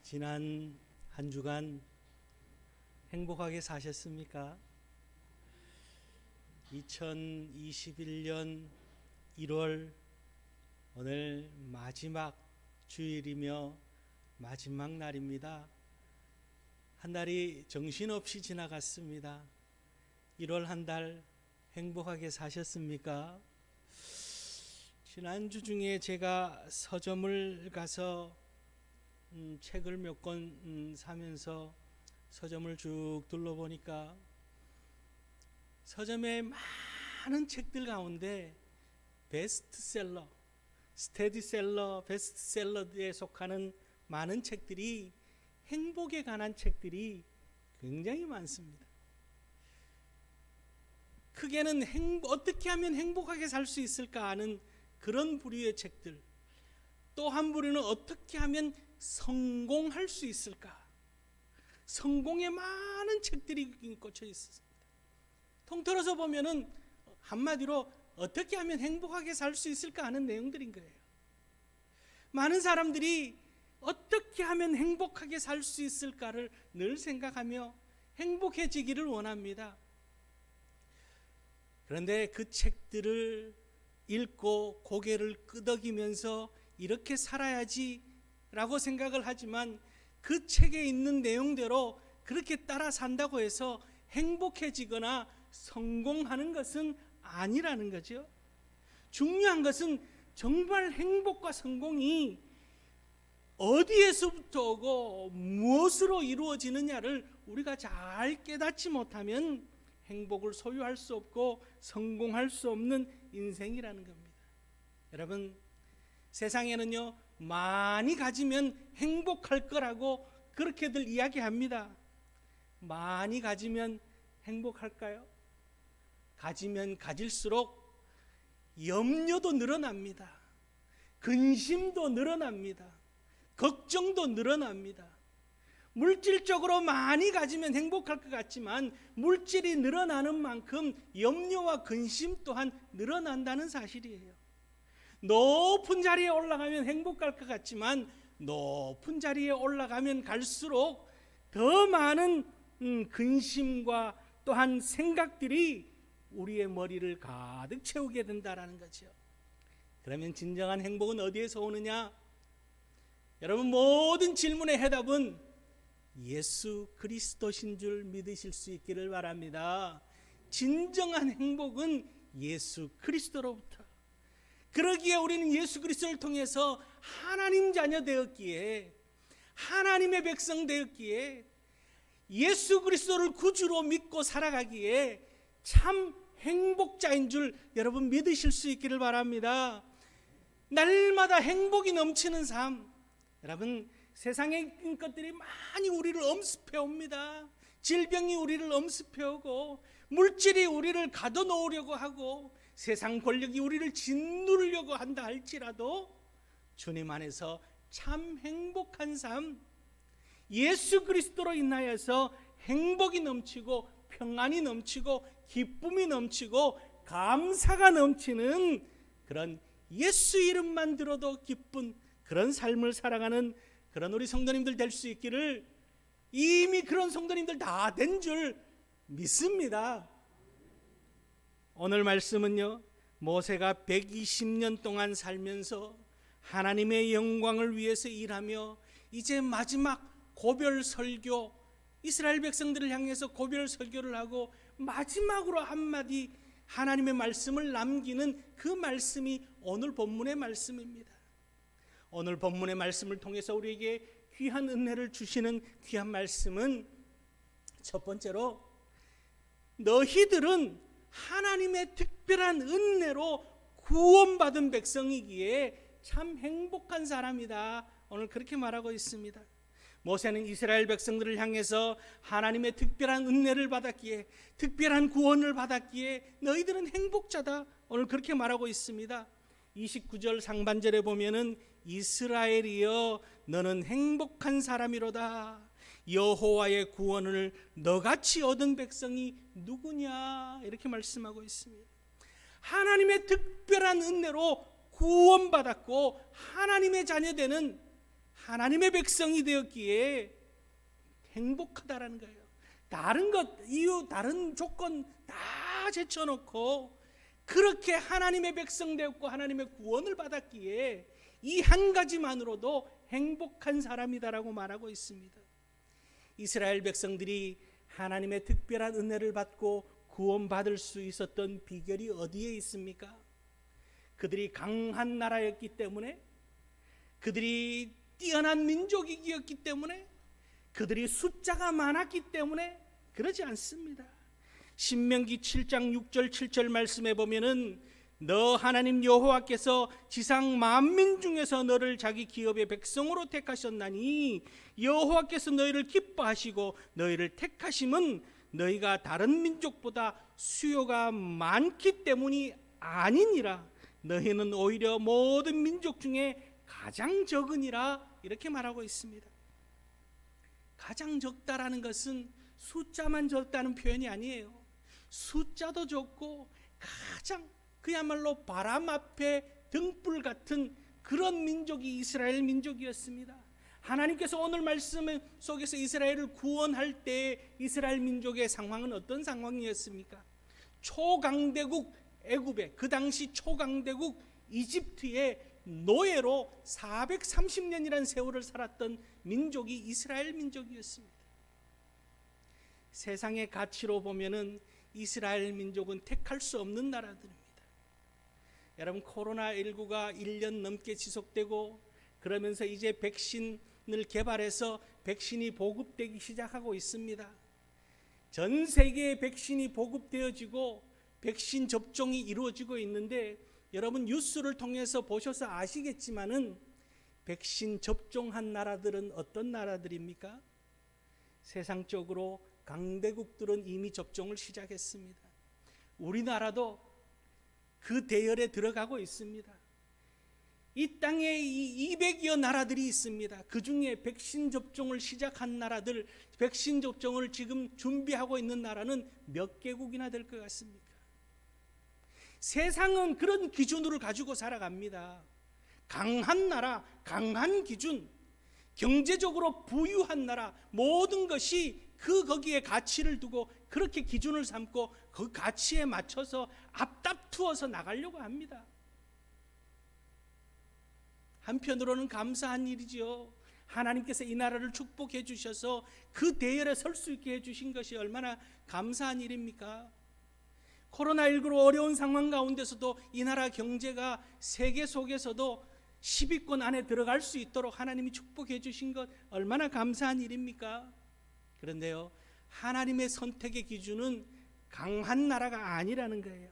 지난 한 주간 행복하게 사셨습니까? 2021년 1월 오늘 마지막 주일이며 마지막 날입니다. 한 달이 정신없이 지나갔습니다. 1월 한 달 행복하게 사셨습니까? 지난주 중에 제가 서점을 가서 책을 몇 권 사면서 서점을 쭉 둘러보니까 서점의 많은 책들 가운데 베스트셀러, 스테디셀러, 베스트셀러에 속하는 많은 책들이 행복에 관한 책들이 굉장히 많습니다. 크게는 어떻게 하면 행복하게 살 수 있을까 하는 그런 부류의 책들, 또 한 부류는 어떻게 하면 성공할 수 있을까, 성공의 많은 책들이 꽂혀 있습니다. 통틀어서 보면은 한마디로 어떻게 하면 행복하게 살 수 있을까 하는 내용들인 거예요. 많은 사람들이 어떻게 하면 행복하게 살 수 있을까를 늘 생각하며 행복해지기를 원합니다. 그런데 그 책들을 읽고 고개를 끄덕이면서 이렇게 살아야지 라고 생각을 하지만 그 책에 있는 내용대로 그렇게 따라 산다고 해서 행복해지거나 성공하는 것은 아니라는 거죠. 중요한 것은 정말 행복과 성공이 어디에서부터 오고 무엇으로 이루어지느냐를 우리가 잘 깨닫지 못하면 행복을 소유할 수 없고 성공할 수 없는 인생이라는 겁니다. 여러분, 세상에는요, 많이 가지면 행복할 거라고 그렇게들 이야기합니다. 많이 가지면 행복할까요? 가지면 가질수록 염려도 늘어납니다. 근심도 늘어납니다. 걱정도 늘어납니다. 물질적으로 많이 가지면 행복할 것 같지만 물질이 늘어나는 만큼 염려와 근심 또한 늘어난다는 사실이에요. 높은 자리에 올라가면 행복할 것 같지만 높은 자리에 올라가면 갈수록 더 많은 근심과 또한 생각들이 우리의 머리를 가득 채우게 된다는 거죠. 그러면 진정한 행복은 어디에서 오느냐? 여러분, 모든 질문의 해답은 예수 그리스도신 줄 믿으실 수 있기를 바랍니다. 진정한 행복은 예수 그리스도로부터. 그러기에 우리는 예수 그리스도를 통해서 하나님 자녀 되었기에, 하나님의 백성 되었기에, 예수 그리스도를 구주로 믿고 살아가기에 참 행복자인 줄 여러분 믿으실 수 있기를 바랍니다. 날마다 행복이 넘치는 삶. 여러분, 세상의 것들이 많이 우리를 엄습해 옵니다. 질병이 우리를 엄습해 오고, 물질이 우리를 가둬놓으려고 하고, 세상 권력이 우리를 짓누르려고 한다 할지라도 주님 안에서 참 행복한 삶, 예수 그리스도로 인하여서 행복이 넘치고 평안이 넘치고 기쁨이 넘치고 감사가 넘치는 그런 예수 이름만 들어도 기쁜 그런 삶을 살아가는 그런 우리 성도님들 될 수 있기를, 이미 그런 성도님들 다 된 줄 믿습니다. 오늘 말씀은요, 모세가 120년 동안 살면서 하나님의 영광을 위해서 일하며 이제 마지막 고별 설교, 이스라엘 백성들을 향해서 고별 설교를 하고 마지막으로 한마디 하나님의 말씀을 남기는 그 말씀이 오늘 본문의 말씀입니다. 오늘 본문의 말씀을 통해서 우리에게 귀한 은혜를 주시는 귀한 말씀은 첫 번째로, 너희들은 하나님의 특별한 은혜로 구원받은 백성이기에 참 행복한 사람이다. 오늘 그렇게 말하고 있습니다. 모세는 이스라엘 백성들을 향해서 하나님의 특별한 은혜를 받았기에, 특별한 구원을 받았기에 너희들은 행복자다. 오늘 그렇게 말하고 있습니다. 29절 상반절에 보면은 이스라엘이여 너는 행복한 사람이로다. 여호와의 구원을 너같이 얻은 백성이 누구냐, 이렇게 말씀하고 있습니다. 하나님의 특별한 은혜로 구원받았고 하나님의 자녀되는 하나님의 백성이 되었기에 행복하다라는 거예요. 다른 것, 이유, 다른 조건 다 제쳐놓고 그렇게 하나님의 백성 되었고 하나님의 구원을 받았기에 이 한 가지만으로도 행복한 사람이다라고 말하고 있습니다. 이스라엘 백성들이 하나님의 특별한 은혜를 받고 구원받을 수 있었던 비결이 어디에 있습니까? 그들이 강한 나라였기 때문에, 그들이 뛰어난 민족이었기 때문에, 그들이 숫자가 많았기 때문에 그러지 않습니다. 신명기 7장 6절 7절 말씀에 보면은 너 하나님 여호와께서 지상 만민 중에서 너를 자기 기업의 백성으로 택하셨나니 여호와께서 너희를 기뻐하시고 너희를 택하심은 너희가 다른 민족보다 수요가 많기 때문이 아니니라. 너희는 오히려 모든 민족 중에 가장 적으니라. 이렇게 말하고 있습니다. 가장 적다라는 것은 숫자만 적다는 표현이 아니에요. 숫자도 적고 가장 그야말로 바람 앞에 등불 같은 그런 민족이 이스라엘 민족이었습니다. 하나님께서 오늘 말씀 속에서 이스라엘을 구원할 때 이스라엘 민족의 상황은 어떤 상황이었습니까? 초강대국 애굽에, 그 당시 초강대국 이집트의 노예로 430년이라는 세월을 살았던 민족이 이스라엘 민족이었습니다. 세상의 가치로 보면은 이스라엘 민족은 택할 수 없는 나라들입니다. 여러분, 코로나19가 1년 넘게 지속되고 그러면서 이제 백신을 개발해서 백신이 보급되기 시작하고 있습니다. 전 세계에 백신이 보급되어지고 백신 접종이 이루어지고 있는데 여러분 뉴스를 통해서 보셔서 아시겠지만은 백신 접종한 나라들은 어떤 나라들입니까? 세상적으로 강대국들은 이미 접종을 시작했습니다. 우리나라도 그 대열에 들어가고 있습니다. 이 땅에 200여 나라들이 있습니다. 그 중에 백신 접종을 시작한 나라들, 백신 접종을 지금 준비하고 있는 나라는 몇 개국이나 될 것 같습니까? 세상은 그런 기준으로 가지고 살아갑니다. 강한 나라, 강한 기준, 경제적으로 부유한 나라, 모든 것이 거기에 가치를 두고 그렇게 기준을 삼고 그 가치에 맞춰서 앞다투어서 나가려고 합니다. 한편으로는 감사한 일이지요. 하나님께서 이 나라를 축복해 주셔서 그 대열에 설 수 있게 해주신 것이 얼마나 감사한 일입니까? 코로나19로 어려운 상황 가운데서도 이 나라 경제가 세계 속에서도 10위권 안에 들어갈 수 있도록 하나님이 축복해 주신 것 얼마나 감사한 일입니까? 그런데요, 하나님의 선택의 기준은 강한 나라가 아니라는 거예요.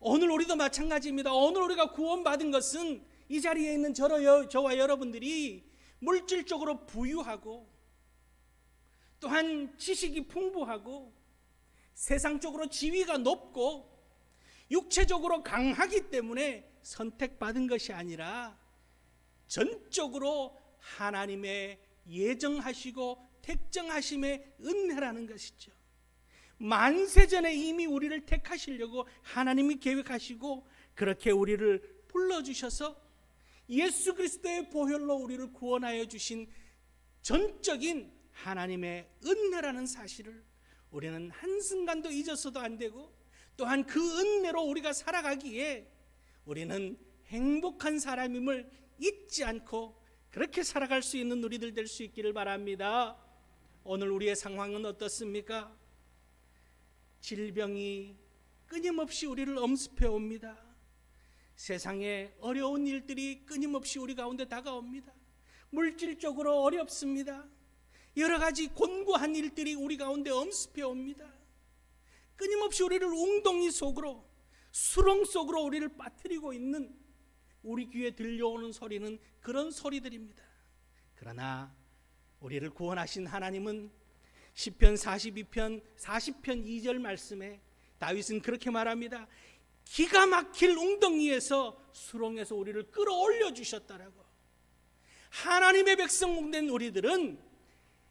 오늘 우리도 마찬가지입니다. 오늘 우리가 구원받은 것은 이 자리에 있는 저와 여러분들이 물질적으로 부유하고 또한 지식이 풍부하고 세상적으로 지위가 높고 육체적으로 강하기 때문에 선택받은 것이 아니라 전적으로 하나님의 예정하시고 택정하심의 은혜라는 것이죠. 만세전에 이미 우리를 택하시려고 하나님이 계획하시고 그렇게 우리를 불러주셔서 예수 그리스도의 보혈로 우리를 구원하여 주신 전적인 하나님의 은혜라는 사실을 우리는 한순간도 잊어서도 안 되고 또한 그 은혜로 우리가 살아가기에 우리는 행복한 사람임을 잊지 않고 그렇게 살아갈 수 있는 우리들 될 수 있기를 바랍니다. 오늘 우리의 상황은 어떻습니까? 질병이 끊임없이 우리를 엄습해 옵니다. 세상에 어려운 일들이 끊임없이 우리 가운데 다가옵니다. 물질적으로 어렵습니다. 여러 가지 곤고한 일들이 우리 가운데 엄습해 옵니다. 끊임없이 우리를 웅덩이 속으로, 수렁 속으로 우리를 빠뜨리고 있는 우리 귀에 들려오는 소리는 그런 소리들입니다. 그러나 우리를 구원하신 하나님은 시편 42편 40편 2절 말씀에 다윗은 그렇게 말합니다. 기가 막힐 웅덩이에서 수렁에서 우리를 끌어올려 주셨다라고. 하나님의 백성 된 우리들은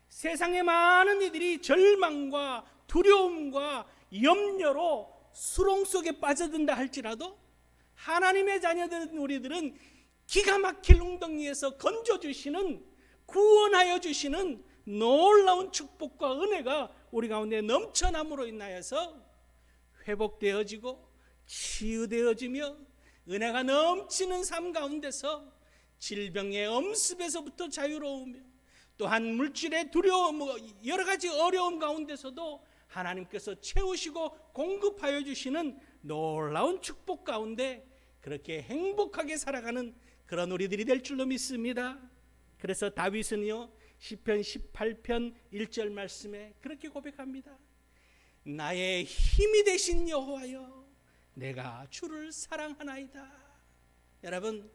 세상의 많은 이들이 절망과 두려움과 염려로 수렁 속에 빠져든다 할지라도 하나님의 자녀된 우리들은 기가 막힐 웅덩이에서 건져주시는, 구원하여 주시는 놀라운 축복과 은혜가 우리 가운데 넘쳐남으로 인하여서 회복되어지고 치유되어지며 은혜가 넘치는 삶 가운데서 질병의 엄습에서부터 자유로우며 또한 물질의 두려움, 여러 가지 어려움 가운데서도 하나님께서 채우시고 공급하여 주시는 놀라운 축복 가운데 그렇게 행복하게 살아가는 그런 우리들이 될 줄로 믿습니다. 그래서 다윗은요, 시편 18편 1절 말씀에 그렇게 고백합니다. 나의 힘이 되신 여호와여, 내가 주를 사랑하나이다. 여러분,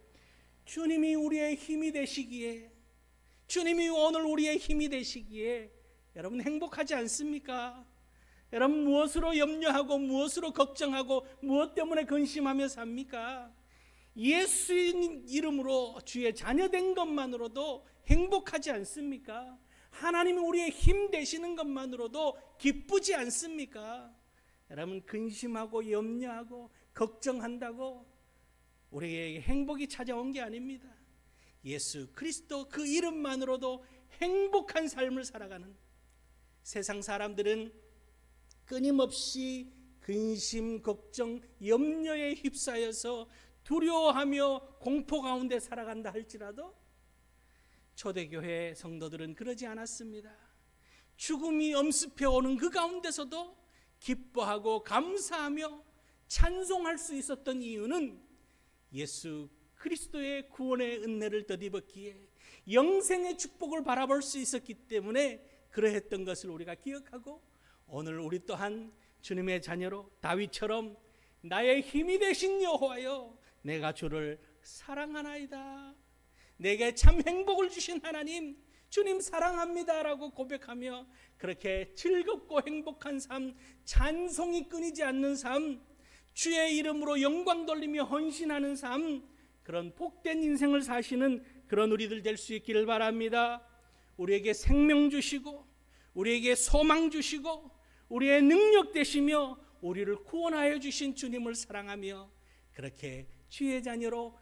주님이 우리의 힘이 되시기에, 주님이 오늘 우리의 힘이 되시기에 여러분 행복하지 않습니까? 여러분, 무엇으로 염려하고 무엇으로 걱정하고 무엇 때문에 근심하며 삽니까? 예수 이름으로 주의 자녀된 것만으로도 행복하지 않습니까? 하나님이 우리의 힘 되시는 것만으로도 기쁘지 않습니까? 여러분, 근심하고 염려하고 걱정한다고 우리에게 행복이 찾아온 게 아닙니다. 예수 그리스도 그 이름만으로도 행복한 삶을 살아가는, 세상 사람들은 끊임없이 근심, 걱정, 염려에 휩싸여서 두려워하며 공포 가운데 살아간다 할지라도 초대교회 성도들은 그러지 않았습니다. 죽음이 엄습해 오는 그 가운데서도 기뻐하고 감사하며 찬송할 수 있었던 이유는 예수 그리스도의 구원의 은혜를 덧입었기에 영생의 축복을 바라볼 수 있었기 때문에 그러했던 것을 우리가 기억하고, 오늘 우리 또한 주님의 자녀로 다윗처럼 나의 힘이 되신 여호와여, 내가 주를 사랑하나이다, 내게 참 행복을 주신 하나님 주님 사랑합니다 라고 고백하며 그렇게 즐겁고 행복한 삶, 찬송이 끊이지 않는 삶, 주의 이름으로 영광 돌리며 헌신하는 삶, 그런 복된 인생을 사시는 그런 우리들 될 수 있기를 바랍니다. 우리에게 생명 주시고 우리에게 소망 주시고 우리의 능력 되시며 우리를 구원하여 주신 주님을 사랑하며 그렇게 주의 자녀로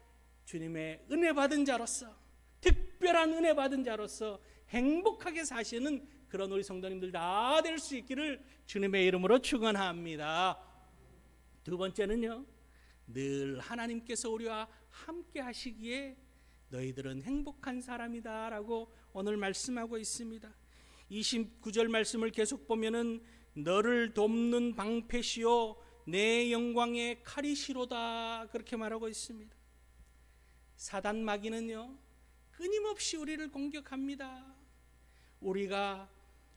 주님의 은혜 받은 자로서, 특별한 은혜 받은 자로서 행복하게 사시는 그런 우리 성도님들 다 될 수 있기를 주님의 이름으로 축원합니다. 두 번째는요, 늘 하나님께서 우리와 함께 하시기에 너희들은 행복한 사람이다 라고 오늘 말씀하고 있습니다. 29절 말씀을 계속 보면은 너를 돕는 방패시요 내 영광의 칼이시로다 그렇게 말하고 있습니다. 사단 마귀는요, 끊임없이 우리를 공격합니다. 우리가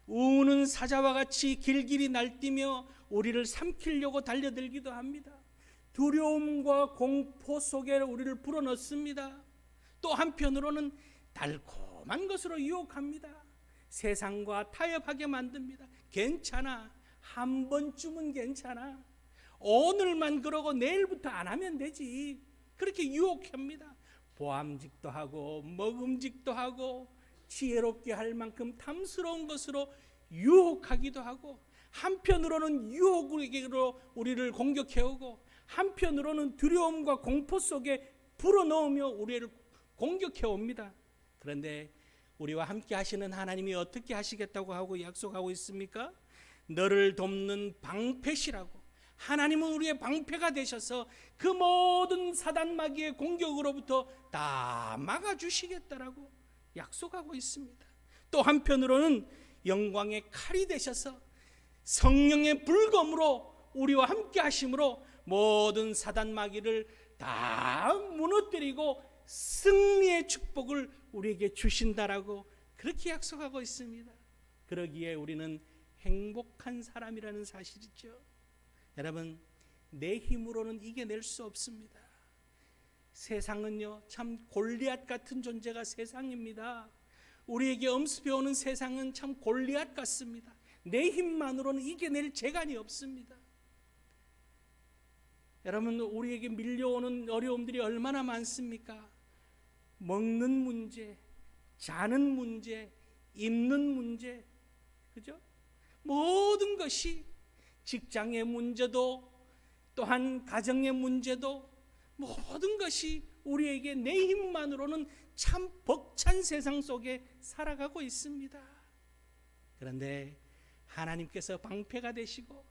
우는 사자와 같이 길길이 날뛰며 우리를 삼키려고 달려들기도 합니다. 두려움과 공포 속에 우리를 불어넣습니다. 또 한편으로는 달콤한 것으로 유혹합니다. 세상과 타협하게 만듭니다. 괜찮아, 한 번쯤은 괜찮아, 오늘만 그러고 내일부터 안 하면 되지, 그렇게 유혹합니다. 보암직도 하고 먹음직도 하고 지혜롭게 할 만큼 탐스러운 것으로 유혹하기도 하고, 한편으로는 유혹으로 우리를 공격해오고 한편으로는 두려움과 공포 속에 불어넣으며 우리를 공격해옵니다. 그런데 우리와 함께 하시는 하나님이 어떻게 하시겠다고 하고 약속하고 있습니까? 너를 돕는 방패시라고. 하나님은 우리의 방패가 되셔서 그 모든 사단 마귀의 공격으로부터 다 막아주시겠다라고 약속하고 있습니다. 또 한편으로는 영광의 칼이 되셔서 성령의 불검으로 우리와 함께 하심으로 모든 사단 마귀를 다 무너뜨리고 승리의 축복을 우리에게 주신다라고 그렇게 약속하고 있습니다. 그러기에 우리는 행복한 사람이라는 사실이죠. 여러분, 내 힘으로는 이겨낼 수 없습니다. 세상은요, 참 골리앗 같은 존재가 세상입니다. 우리에게 엄습해오는 세상은 참 골리앗 같습니다. 내 힘만으로는 이겨낼 재간이 없습니다. 여러분, 우리에게 밀려오는 어려움들이 얼마나 많습니까? 먹는 문제, 자는 문제, 입는 문제, 그죠? 모든 것이, 직장의 문제도 또한 가정의 문제도 모든 것이 우리에게 내 힘만으로는 참 벅찬 세상 속에 살아가고 있습니다. 그런데 하나님께서 방패가 되시고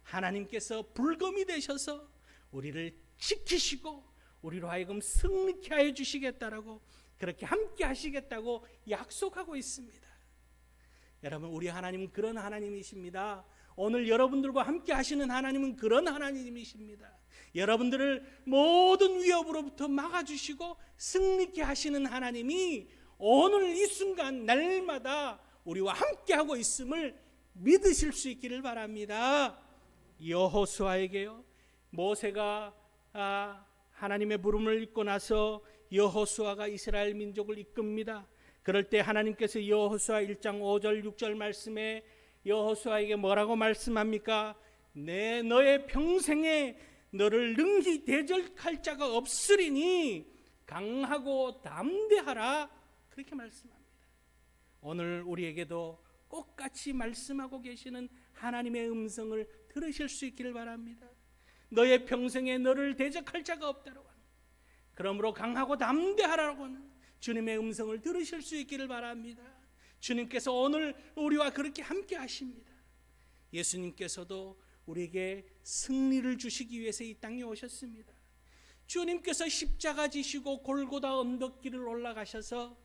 하나님께서 불검이 되셔서 우리를 지키시고 우리로 하여금 승리케 하여 주시겠다라고, 그렇게 함께 하시겠다고 약속하고 있습니다. 여러분, 우리 하나님은 그런 하나님이십니다. 오늘 여러분들과 함께 하시는 하나님은 그런 하나님이십니다. 여러분들을 모든 위협으로부터 막아주시고 승리케 하시는 하나님이 오늘 이 순간 날마다 우리와 함께하고 있음을 믿으실 수 있기를 바랍니다. 여호수아에게요, 모세가 하나님의 부름을 입고 나서 여호수아가 이스라엘 민족을 이끕니다. 그럴 때 하나님께서 여호수아 1장 5절 6절 말씀에 여호수아에게 뭐라고 말씀합니까? 너의 평생에 너를 능히 대적할 자가 없으리니 강하고 담대하라, 그렇게 말씀합니다. 오늘 우리에게도 똑같이 말씀하고 계시는 하나님의 음성을 들으실 수 있기를 바랍니다. 너의 평생에 너를 대적할 자가 없다라고 하는, 그러므로 강하고 담대하라고 하는 주님의 음성을 들으실 수 있기를 바랍니다. 주님께서 오늘 우리와 그렇게 함께 하십니다. 예수님께서도 우리에게 승리를 주시기 위해서 이 땅에 오셨습니다. 주님께서 십자가 지시고 골고다 언덕길을 올라가셔서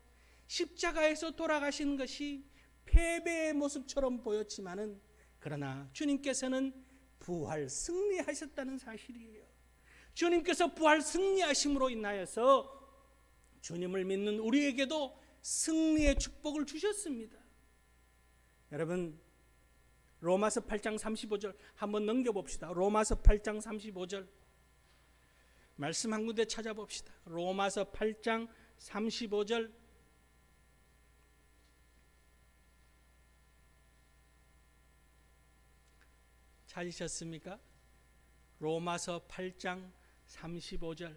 십자가에서 돌아가시는 것이 패배의 모습처럼 보였지만은, 그러나 주님께서는 부활 승리하셨다는 사실이에요. 주님께서 부활 승리하심으로 인하여서 주님을 믿는 우리에게도 승리의 축복을 주셨습니다. 여러분, 로마서 8장 35절 한번 넘겨봅시다. 로마서 8장 35절 말씀 한 군데 찾아봅시다. 로마서 8장 35절 찾으셨습니까? 로마서 8장 35절.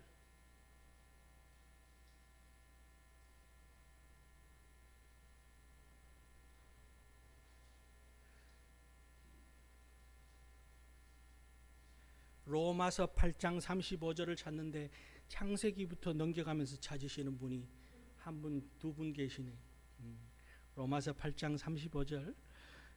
로마서 8장 35절을 찾는데 창세기부터 넘겨가면서 찾으시는 분이 한 분, 두 분 계시네. 로마서 8장 35절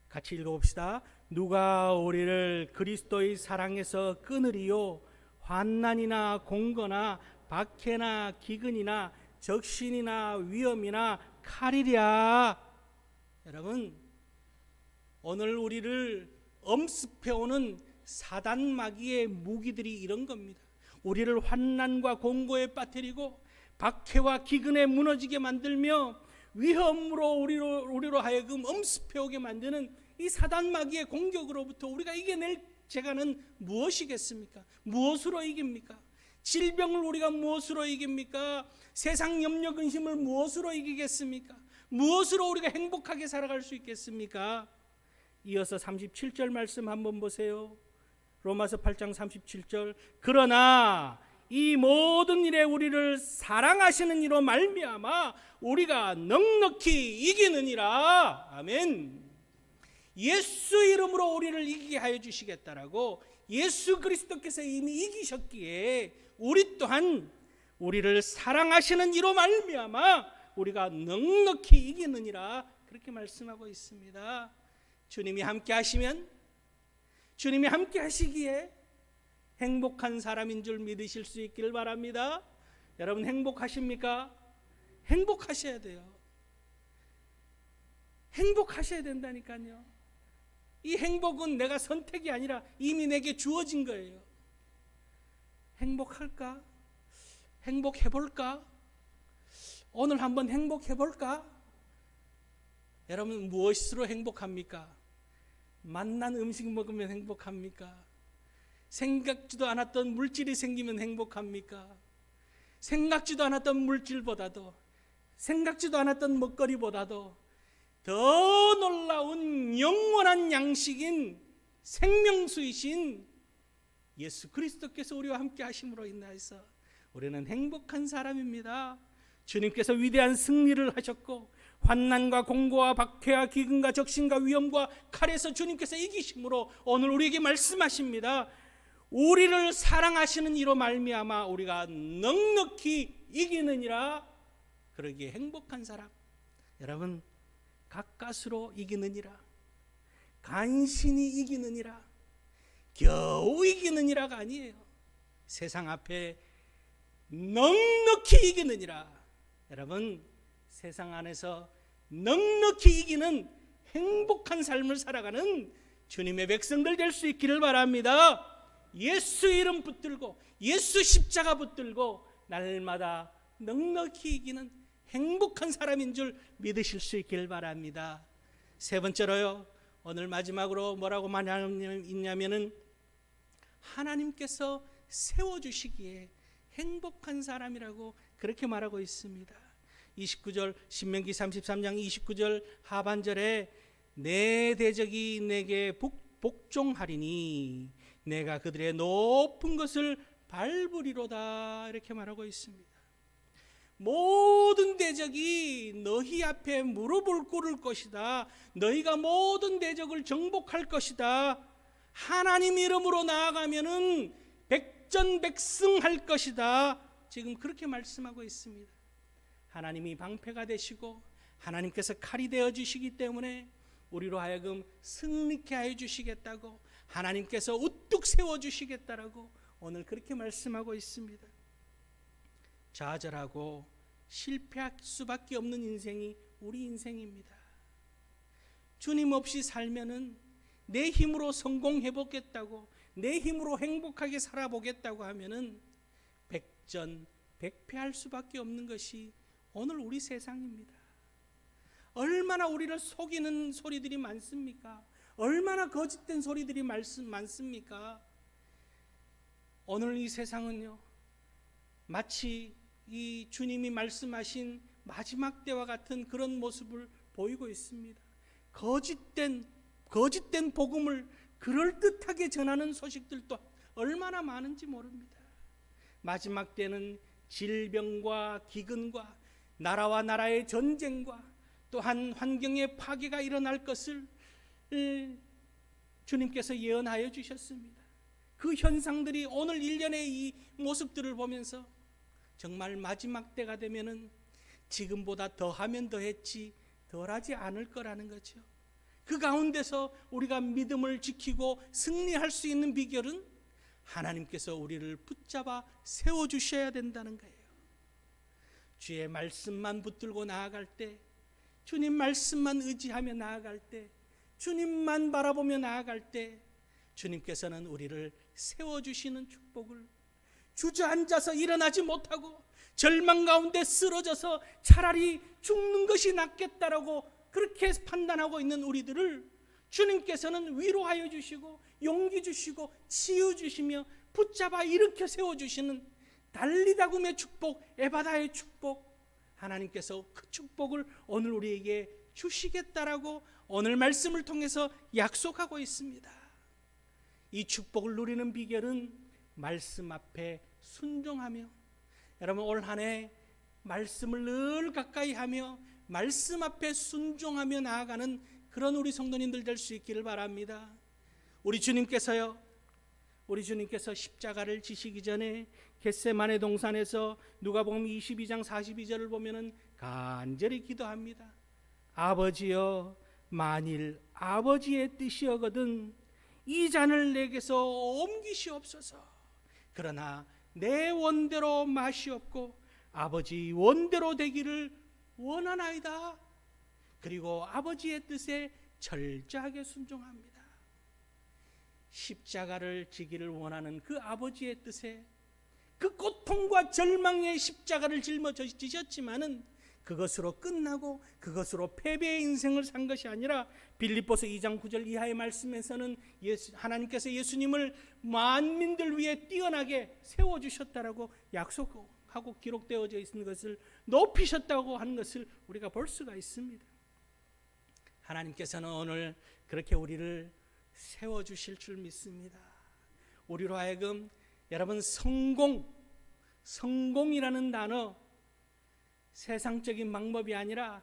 같이 읽어봅시다. 누가 우리를 그리스도의 사랑에서 끊으리요? 환난이나 공고나 박해나 기근이나 적신이나 위험이나 칼이랴. 여러분, 오늘 우리를 엄습해오는 사단 마귀의 무기들이 이런 겁니다. 우리를 환난과 공고에 빠뜨리고 박해와 기근에 무너지게 만들며 위험으로 우리로 하여금 엄습해오게 만드는 이 사단 마귀의 공격으로부터 우리가 이겨낼 재간은 무엇이겠습니까? 무엇으로 이깁니까? 질병을 우리가 무엇으로 이깁니까? 세상 염려 근심을 무엇으로 이기겠습니까? 무엇으로 우리가 행복하게 살아갈 수 있겠습니까? 이어서 37절 말씀 한번 보세요. 로마서 8장 37절. 그러나 이 모든 일에 우리를 사랑하시는 이로 말미암아 우리가 넉넉히 이기느니라. 아멘. 예수 이름으로 우리를 이기게 하여 주시겠다라고 예수 그리스도께서 이미 이기셨기에 우리 또한 우리를 사랑하시는 이로 말미암아 우리가 넉넉히 이기느니라, 그렇게 말씀하고 있습니다. 주님이 함께 하시면, 주님이 함께 하시기에 행복한 사람인 줄 믿으실 수 있기를 바랍니다. 여러분, 행복하십니까? 행복하셔야 돼요. 행복하셔야 된다니까요. 이 행복은 내가 선택이 아니라 이미 내게 주어진 거예요. 행복할까? 행복해볼까? 오늘 한번 행복해볼까? 여러분, 무엇으로 행복합니까? 맛난 음식 먹으면 행복합니까? 생각지도 않았던 물질이 생기면 행복합니까? 생각지도 않았던 물질보다도, 생각지도 않았던 먹거리보다도 더 놀라운 영원한 양식인 생명수이신 예수 그리스도께서 우리와 함께 하심으로 인하여서 우리는 행복한 사람입니다. 주님께서 위대한 승리를 하셨고 환난과 공고와 박해와 기근과 적신과 위험과 칼에서 주님께서 이기심으로 오늘 우리에게 말씀하십니다. 우리를 사랑하시는 이로 말미암아 우리가 넉넉히 이기느니라. 그러기에 행복한 사람, 여러분, 가까스로 이기느니라, 간신히 이기느니라, 겨우 이기느니라가 아니에요. 세상 앞에 넉넉히 이기느니라. 여러분, 세상 안에서 넉넉히 이기는 행복한 삶을 살아가는 주님의 백성들 될 수 있기를 바랍니다. 예수 이름 붙들고 예수 십자가 붙들고 날마다 넉넉히 이기는 행복한 사람인 줄 믿으실 수 있기를 바랍니다. 세 번째로요, 오늘 마지막으로 뭐라고 말하냐면은 하나님께서 세워주시기에 행복한 사람이라고 그렇게 말하고 있습니다. 29절, 신명기 33장 29절 하반절에 내 대적이 내게 복종하리니 내가 그들의 높은 것을 밟으리로다, 이렇게 말하고 있습니다. 모든 대적이 너희 앞에 무릎을 꿇을 것이다. 너희가 모든 대적을 정복할 것이다. 하나님 이름으로 나아가면은 백전백승할 것이다. 지금 그렇게 말씀하고 있습니다. 하나님이 방패가 되시고 하나님께서 칼이 되어 주시기 때문에 우리로 하여금 승리케 해 주시겠다고, 하나님께서 우뚝 세워 주시겠다라고 오늘 그렇게 말씀하고 있습니다. 좌절하고 실패할 수밖에 없는 인생이 우리 인생입니다. 주님 없이 살면은 내 힘으로 성공해 보겠다고, 내 힘으로 행복하게 살아보겠다고 하면은 백전백패할 수밖에 없는 것이 오늘 우리 세상입니다. 얼마나 우리를 속이는 소리들이 많습니까? 얼마나 거짓된 소리들이 많습니까? 오늘 이 세상은요, 마치 이 주님이 말씀하신 마지막 때와 같은 그런 모습을 보이고 있습니다. 거짓된 복음을 그럴듯하게 전하는 소식들도 얼마나 많은지 모릅니다. 마지막 때는 질병과 기근과 나라와 나라의 전쟁과 또한 환경의 파괴가 일어날 것을 주님께서 예언하여 주셨습니다. 그 현상들이 오늘 일련의 이 모습들을 보면서 정말 마지막 때가 되면은 지금보다 더하면 더했지 덜하지 않을 거라는 거죠. 그 가운데서 우리가 믿음을 지키고 승리할 수 있는 비결은 하나님께서 우리를 붙잡아 세워주셔야 된다는 거예요. 주의 말씀만 붙들고 나아갈 때, 주님 말씀만 의지하며 나아갈 때, 주님만 바라보며 나아갈 때 주님께서는 우리를 세워주시는 축복을, 주저앉아서 일어나지 못하고 절망 가운데 쓰러져서 차라리 죽는 것이 낫겠다라고 그렇게 판단하고 있는 우리들을 주님께서는 위로하여 주시고 용기 주시고 치유 주시며 붙잡아 일으켜 세워주시는 달리다굼의 축복, 에바다의 축복, 하나님께서 그 축복을 오늘 우리에게 주시겠다라고 오늘 말씀을 통해서 약속하고 있습니다. 이 축복을 누리는 비결은 말씀 앞에 순종하며, 여러분 올 한 해 말씀을 늘 가까이 하며 말씀 앞에 순종하며 나아가는 그런 우리 성도님들 될 수 있기를 바랍니다. 우리 주님께서 십자가를 지시기 전에 겟세마네 동산에서 누가복음 22장 42절을 보면은 간절히 기도합니다. 아버지여, 만일 아버지의 뜻이여거든 이 잔을 내게서 옮기시옵소서. 그러나 내 원대로 마시옵고 아버지 원대로 되기를 원하나이다. 그리고 아버지의 뜻에 철저하게 순종합니다. 십자가를 지기를 원하는 그 아버지의 뜻에, 그 고통과 절망의 십자가를 짊어지셨지만은 그것으로 끝나고 그것으로 패배의 인생을 산 것이 아니라 빌립보서 2장 9절 이하의 말씀에서는 하나님께서 예수님을 만민들 위해 뛰어나게 세워주셨다라고 약속하고 기록되어져 있는 것을 높이셨다고 하는 것을 우리가 볼 수가 있습니다. 하나님께서는 오늘 그렇게 우리를 세워주실 줄 믿습니다. 우리로 하여금 여러분 성공이라는 단어, 세상적인 방법이 아니라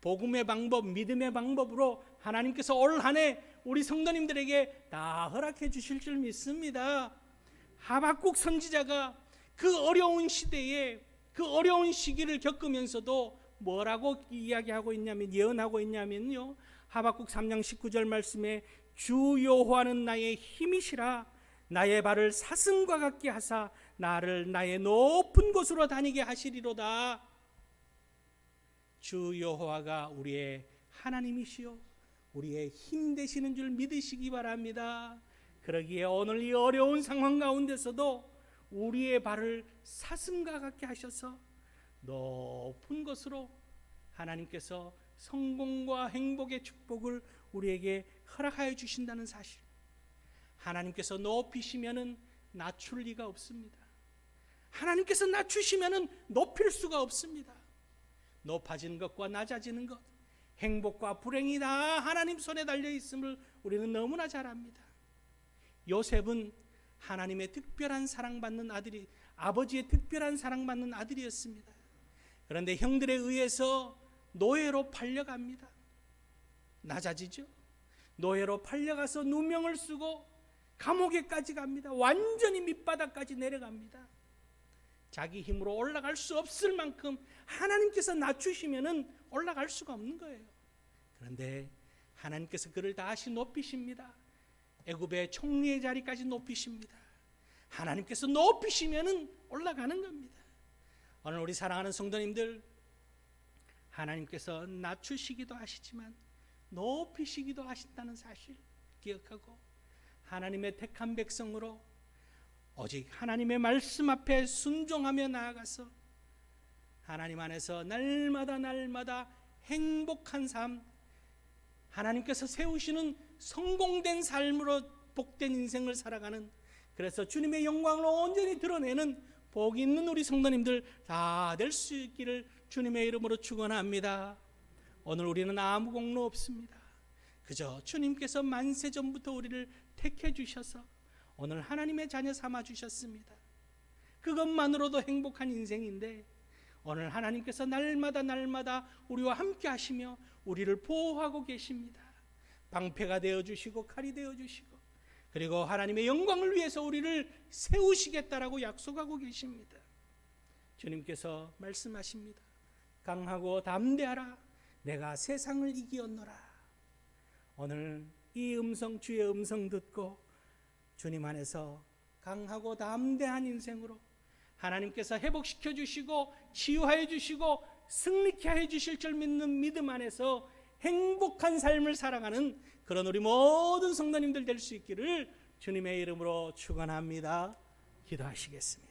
복음의 방법, 믿음의 방법으로 하나님께서 올 한 해 우리 성도님들에게 다 허락해 주실 줄 믿습니다. 하박국 선지자가 그 어려운 시대에 그 어려운 시기를 겪으면서도 뭐라고 이야기하고 있냐면, 예언하고 있냐면요, 하박국 3장 19절 말씀에 주 여호와는 나의 힘이시라 나의 발을 사슴과 같게 하사 나를 나의 높은 곳으로 다니게 하시리로다. 주 여호와가 우리의 하나님이시요 우리의 힘 되시는 줄 믿으시기 바랍니다. 그러기에 오늘 이 어려운 상황 가운데서도 우리의 발을 사슴과 같게 하셔서 높은 곳으로 하나님께서 성공과 행복의 축복을 우리에게 허락하여 주신다는 사실, 하나님께서 높이시면은 낮출 리가 없습니다. 하나님께서 낮추시면은 높일 수가 없습니다. 높아지는 것과 낮아지는 것, 행복과 불행이 다 하나님 손에 달려 있음을 우리는 너무나 잘 압니다. 요셉은 하나님의 특별한 사랑받는 아들이, 아버지의 특별한 사랑받는 아들이었습니다. 그런데 형들에 의해서 노예로 팔려갑니다. 낮아지죠. 노예로 팔려가서 누명을 쓰고 감옥에까지 갑니다. 완전히 밑바닥까지 내려갑니다. 자기 힘으로 올라갈 수 없을 만큼 하나님께서 낮추시면은 올라갈 수가 없는 거예요. 그런데 하나님께서 그를 다시 높이십니다. 애굽의 총리의 자리까지 높이십니다. 하나님께서 높이시면은 올라가는 겁니다. 오늘 우리 사랑하는 성도님들, 하나님께서 낮추시기도 하시지만 높이시기도 하신다는 사실 기억하고, 하나님의 택한 백성으로 오직 하나님의 말씀 앞에 순종하며 나아가서 하나님 안에서 날마다 행복한 삶, 하나님께서 세우시는 성공된 삶으로 복된 인생을 살아가는, 그래서 주님의 영광을 온전히 드러내는 복 있는 우리 성도님들 다 될 수 있기를 주님의 이름으로 축원합니다. 오늘 우리는 아무 공로 없습니다. 그저 주님께서 만세 전부터 우리를 택해 주셔서 오늘 하나님의 자녀 삼아 주셨습니다. 그것만으로도 행복한 인생인데, 오늘 하나님께서 날마다 우리와 함께 하시며 우리를 보호하고 계십니다. 방패가 되어 주시고 칼이 되어 주시고, 그리고 하나님의 영광을 위해서 우리를 세우시겠다라고 약속하고 계십니다. 주님께서 말씀하십니다. 강하고 담대하라, 내가 세상을 이기었노라. 오늘 이 음성, 주의 음성 듣고 주님 안에서 강하고 담대한 인생으로 하나님께서 회복시켜 주시고 치유하여 주시고 승리케 해 주실 줄 믿는 믿음 안에서 행복한 삶을 살아가는 그런 우리 모든 성도님들 될 수 있기를 주님의 이름으로 축원합니다. 기도하시겠습니다.